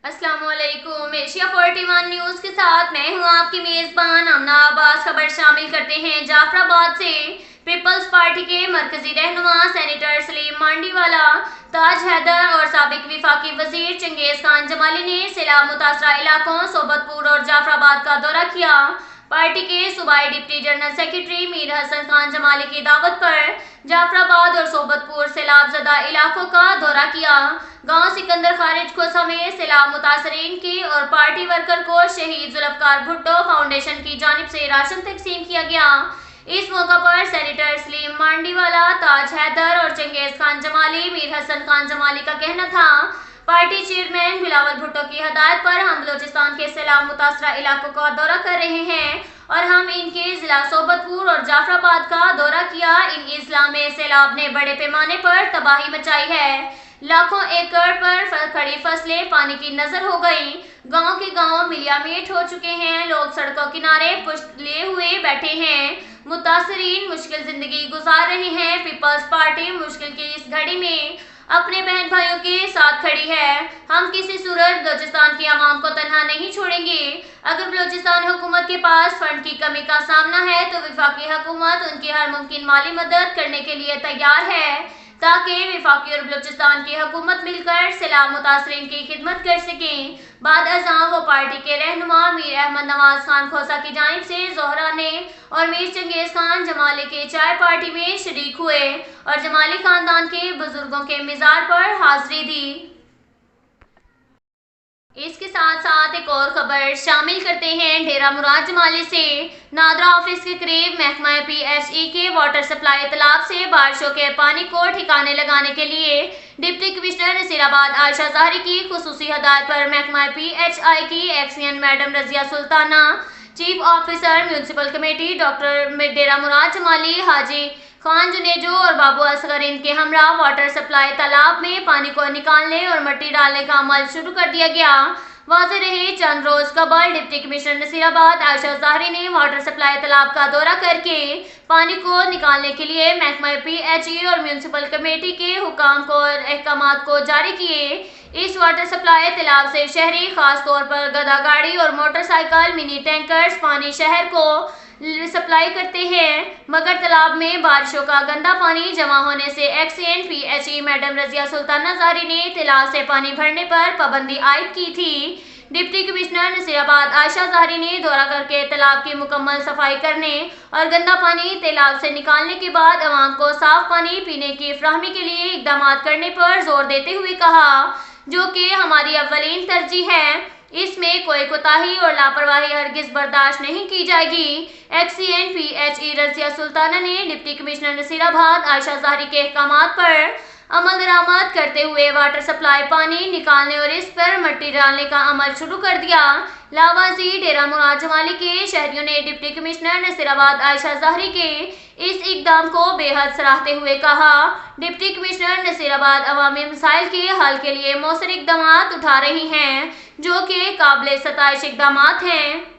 अस्सलाम वालेकुम। Asia 41 news के साथ मैं हूं आपकी मेजबान आमना अब्बास। खबर शामिल करते हैं जाफराबाद से। पीपल्स पार्टी के मरकजी रहनुमा सेनेटर सलीम मांडीवाला, ताज हैदर और साबिक विफाकी वजीर चंगेज खान जमाली ने सैलाब मुतासरा इलाकों सोबतपुर और जाफराबाद का दौरा किया। पार्टी के सूबाई deputy general secretary Mir Hasan Khan Jamali की दावत पर जाफराबाद और सोबतपुर सैलाब ज़दा इलाकों का दौरा किया। गांव सिकंदर खारिज खोसा में सैलाब मुतासरीन की और पार्टी वर्कर को शहीद जुल्फकार भुट्टो फाउंडेशन की जानिब से राशन तकसीम किया गया। इस मौका पर सेनेटर सलीम मांडीवाला, ताज हैदर और चंगेज खान जमाली, मीर हसन खान जमाली का कहना था, पार्टी चेयरमैन बिलावल भुट्टो की हदायत पर हम बलोचिस्तान के सैलाब मुतासरा इलाकों का दौरा कर रहे हैं और हम इनके जिला सोबतपुर और जाफराबाद का दौरा किया। इन इजला में सैलाब ने बड़े पैमाने पर तबाही मचाई है। लाखों एकड़ पर खड़ी फसलें पानी की नजर हो गईं। गांव के गांव मिलियामेट हो चुके हैं। लोग सड़कों किनारे पुष्ट लिए हुए बैठे हैं। मुतासरीन मुश्किल जिंदगी गुजार रहे हैं। पीपल्स पार्टी मुश्किल की इस घड़ी में अपने बहन भाइयों के साथ खड़ी है। हम किसी सूरत बलोचिस्तान की आवाम को तन्हा नहीं छोड़ेंगे। अगर बलोचिस्तान हुकूमत के पास फंड की कमी का सामना है तो वफाकी हुकूमत उनकी हर मुमकिन माली मदद करने के लिए तैयार है, ताकि वफाकी और बलूचिस्तान की हुकूमत मिलकर सैलाब मुतासरीन की खिदमत कर सकें। बाद अज़ां वो पार्टी के रहनुमा मीर अहमद नवाज खान खोसा की जानिब से जोहराने और मीर चंगेज खान जमाली के चाय पार्टी में शरीक हुए और जमाली खानदान के बुजुर्गों के मिज़ार पर हाजिरी दी। इसके साथ साथ एक और खबर शामिल करते हैं डेरा मुराद जमाली से। नादरा ऑफिस के करीब महकमा PHE के वाटर सप्लाई तालाब से बारिशों के पानी को ठिकाने लगाने के लिए डिप्टी कमिश्नर नसीराबाद आयशा ज़ाहरी की खुसूसी हदायत पर महकमा PHI की XEN madam Razia Sultana, chief officer municipal committee doctor Dera Murad Jamali, Haji Khan Junejo और बाबू असगर इनके हमरा वाटर सप्लाई तालाब में पानी को निकालने और मिट्टी डालने का अमल शुरू कर दिया गया। वाज़ेह रहे, चंद रोज कबल डिप्टी कमिश्नर नसीराबाद आयशा ज़ाहरी ने वाटर सप्लाई तालाब का दौरा करके पानी को निकालने के लिए महकमा PHE और म्यूनसिपल कमेटी के हुकाम को और अहकामात को जारी किए। इस वाटर सप्लाई तालाब से शहरी, खास तौर पर गधा गाड़ी और मोटरसाइकिल मिनी टैंकर्स पानी शहर को सप्लाई करते हैं, मगर तालाब में बारिशों का गंदा पानी जमा होने से एक्सियन PHE मैडम रजिया सुल्ताना ज़ाहरी ने तालाब से पानी भरने पर पाबंदी आयद की थी। डिप्टी कमिश्नर नसीराबाद आयशा ज़ाहरी ने दौरा करके तालाब की मुकम्मल सफाई करने और गंदा पानी तालाब से निकालने के बाद अवाम को साफ पानी पीने की फराहमी के लिए इक़दाम करने पर जोर देते हुए कहा, जो कि हमारी अव्वलीन तरजीह है। इसमें कोई कोताही और लापरवाही हरगिज़ बर्दाश्त नहीं की जाएगी। एक्सियन PHE रजिया सुल्ताना ने डिप्टी कमिश्नर नसीराबाद आयशा ज़ाहरी के अहकामात पर अमल दरामद करते हुए वाटर सप्लाई पानी निकालने और इस पर मिट्टी डालने का अमल शुरू कर दिया। लावाजी डेरा मुराद जमाली के शहरियों ने डिप्टी कमिश्नर नसीराबाद आयशा ज़ाहरी के इस इकदाम को बेहद सराहते हुए कहा, डिप्टी कमिश्नर नसीराबाद अवामी मसाइल के हल के लिए मौसर इकदाम उठा रही हैं, जो कि काबिल सताइश इकदाम हैं।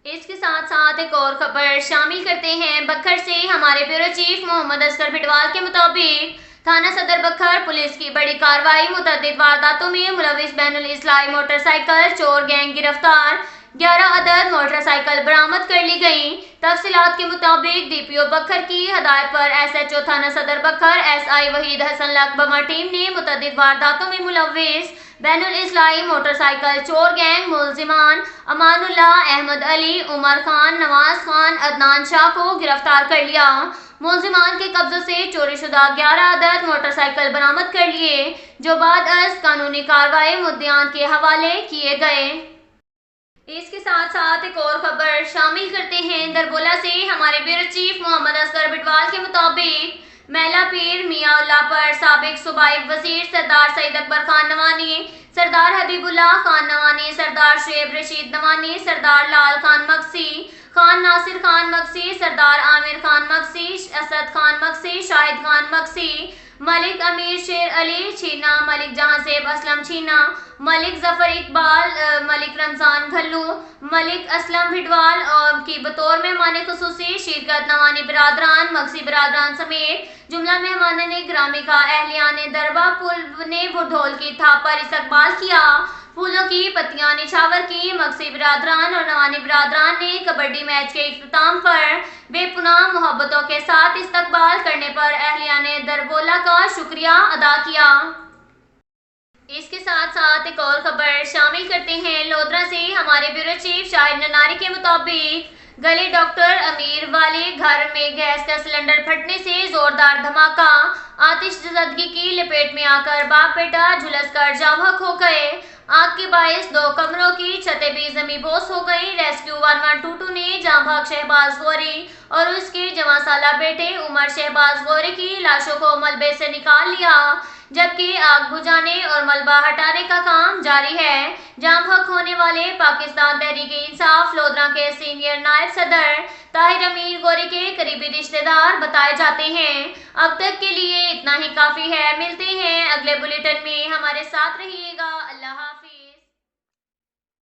इसके साथ साथ एक और खबर शामिल करते हैं बखर से। हमारे ब्यूरो चीफ मोहम्मद असगर बिटवाल के मुताबिक थाना सदर बखर पुलिस की बड़ी कार्रवाई, मुतअद्दिद वारदातों में मुलविस बैनुल इस्लाही मोटरसाइकिल चोर गैंग गिरफ्तार, 11 अदद मोटरसाइकिल बरामद कर ली गई। तफसीलात के मुताबिक DPO बखर की हदायत पर SHO थाना सदर बखर SI वहीद हसन लकबमा टीम ने मुतअद्दिद वारदातों में मुलविस बैनुल इस्लाही मोटरसाइकिल चोर गैंग मुलजिमान अमानुल्लाह, अहमद अली, उमर खान, नवाज खान, अदनान शाह को गिरफ्तार कर लिया। मुलजिमान के कब्जे से चोरीशुदा 11 अदद मोटरसाइकिल बरामद कर लिए, जो बाद अज कानूनी कार्रवाई मुद्दियान के हवाले किए गए। इसके साथ साथ एक और खबर शामिल करते हैं दरबोला से। हमारे ब्यूरो चीफ मोहम्मद असगर बिटवाल के मुताबिक मैला पीर मियाउल्लाह पर साबिक सूबाई वजीर सरदार सईद अकबर खान नवानी, सरदार हबीबुल्लाह खान नवानी, सरदार शुएब रशीद नवानी, सरदार लाल खान मक्सी, खान नासिर खान मक्सी, सरदार आमिर खान मक्सी, असद खान मक्सी, शाहिद खान मक्सी, मलिक अमीर शेर अली छीना, मलिक जहांसेब असलम छीना, मलिक जफर इकबाल, मलिक रमजान घल्लू, मलिक असलम भिडवाल और की बतौर मेहमान खुसूसी शिरकत नवानी बिरादरान, मगसी बिरादरान समेत जुमला मेहमान ने ग्रामी का अहलियान दरबा पुल ने ढोल की थाप पर इस्तकबाल किया। फूलों की पत्तियां निछावर की। मगसी बिरादरान और नवानी बिरादरान ने कबड्डी मैच के इख्तिताम पर बेपुनाह मोहब्बतों के साथ इस्तकबाल करने पर अहलियान दरबोला का शुक्रिया अदा किया। इसके साथ साथ एक और खबर शामिल करते हैं लोधरा से। हमारे ब्यूरो चीफ शाहिद ननारी के मुताबिक गले डॉक्टर अमीर वाले घर में गैस का सिलेंडर फटने से जोरदार धमाका, आतिशज़दगी की लपेट में आकर बाप बेटा झुलसकर जाँ-बहक हो गए। आग के बायस 2 कमरों की छतें भी ज़मींदोज़ हो गई। रेस्क्यू 1122 ने जाँ-बहक शहबाज गौरी और उसके जवां साला बेटे उमर शहबाज गौरी की लाशों को मलबे से निकाल लिया, जबकि आग बुझाने और मलबा हटाने का काम जारी है। जाँ-बहक होने वाले पाकिस्तान तहरीक-ए-इंसाफ लोधरा के सीनियर नायब सदर ताहिर अमीर गौरी के करीबी रिश्तेदार बताए जाते हैं। अब तक के लिए इतना ही काफ़ी है। मिलते हैं अगले बुलेटिन में, हमारे साथ रहिएगा। अल्लाह हाफ़िज़।